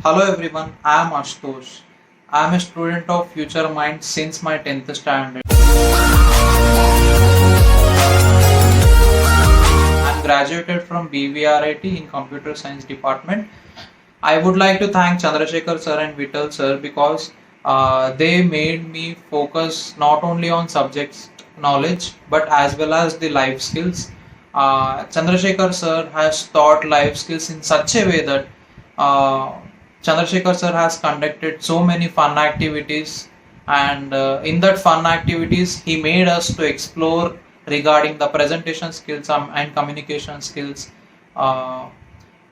Hello everyone, I am Ashutosh. I am a student of Future Mind since my 10th standard. I am graduated from BVRIT in Computer Science Department. I would like to thank Chandrasekhar sir and Vittal sir because they made me focus not only on subjects knowledge but as well as the life skills. Chandrasekhar sir has taught life skills in such a way that uh, Chandrasekhar sir has conducted so many fun activities, and in that fun activities, he made us to explore regarding the presentation skills and communication skills. Uh,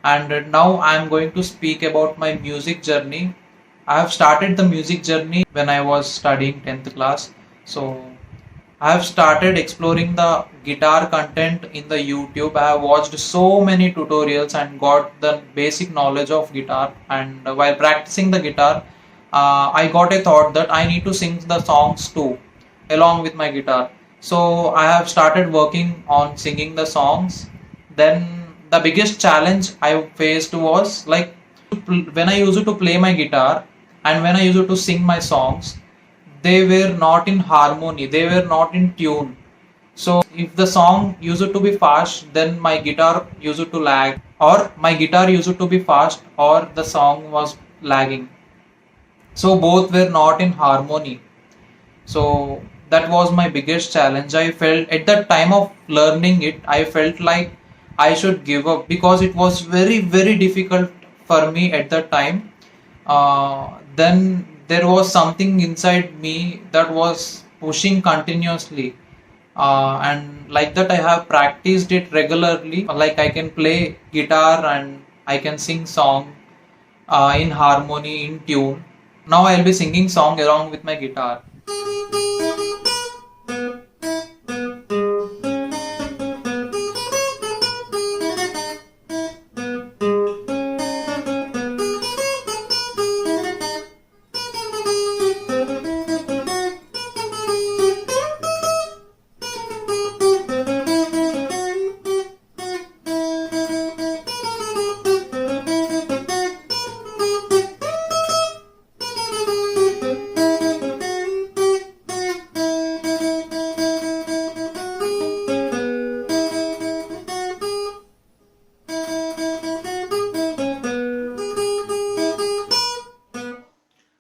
and now I am going to speak about my music journey. I have started the music journey when I was studying 10th class. So I have started exploring the guitar content in the YouTube. I have watched so many tutorials and got the basic knowledge of guitar. And while practicing the guitar, I got a thought that I need to sing the songs too, along with my guitar. So I have started working on singing the songs. Then the biggest challenge I faced was like when I used to play my guitar and when I used to sing my songs, they were not in harmony, they were not in tune. So if the song used to be fast, then my guitar used to lag, or my guitar used to be fast, or the song was lagging. So both were not in harmony. So that was my biggest challenge. I felt at that time of learning it, I felt like I should give up because it was very, very difficult for me at that time. Then there was something inside me that was pushing continuously. And like that, I have practiced it regularly. Like I can play guitar and I can sing song in harmony, in tune. Now I'll be singing song along with my guitar.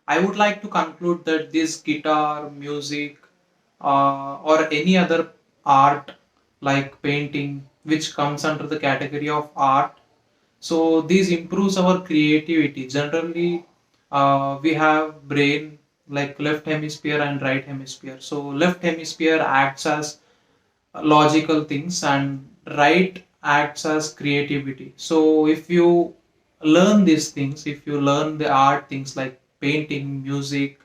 I would like to conclude that this guitar, music, or any other art like painting, which comes under the category of art, so this improves our creativity. Generally, we have brain like left hemisphere and right hemisphere. So left hemisphere acts as logical things and right acts as creativity. So if you learn these things, if you learn the art things like painting, music,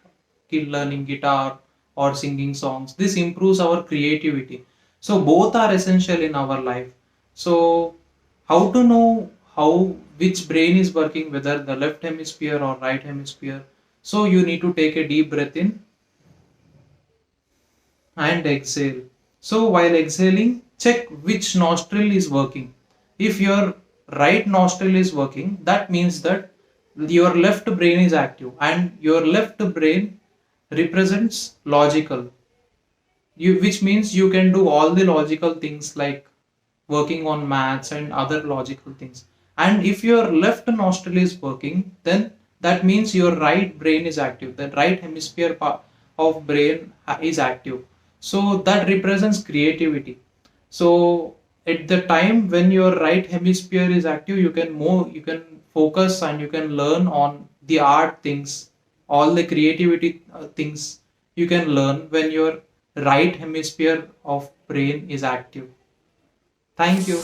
learning guitar or singing songs, this improves our creativity. So both are essential in our life. So how to know how which brain is working, whether the left hemisphere or right hemisphere? So you need to take a deep breath in and exhale. So while exhaling, check which nostril is working. If your right nostril is working, that means that your left brain is active, and your left brain represents logical. Which means you can do all the logical things like working on maths and other logical things. And if your left nostril is working, then that means your right brain is active. The right hemisphere part of brain is active. So that represents creativity. So at the time when your right hemisphere is active, you can move, you can focus, and you can learn on the art things, all the creativity things you can learn when your right hemisphere of brain is active. Thank you.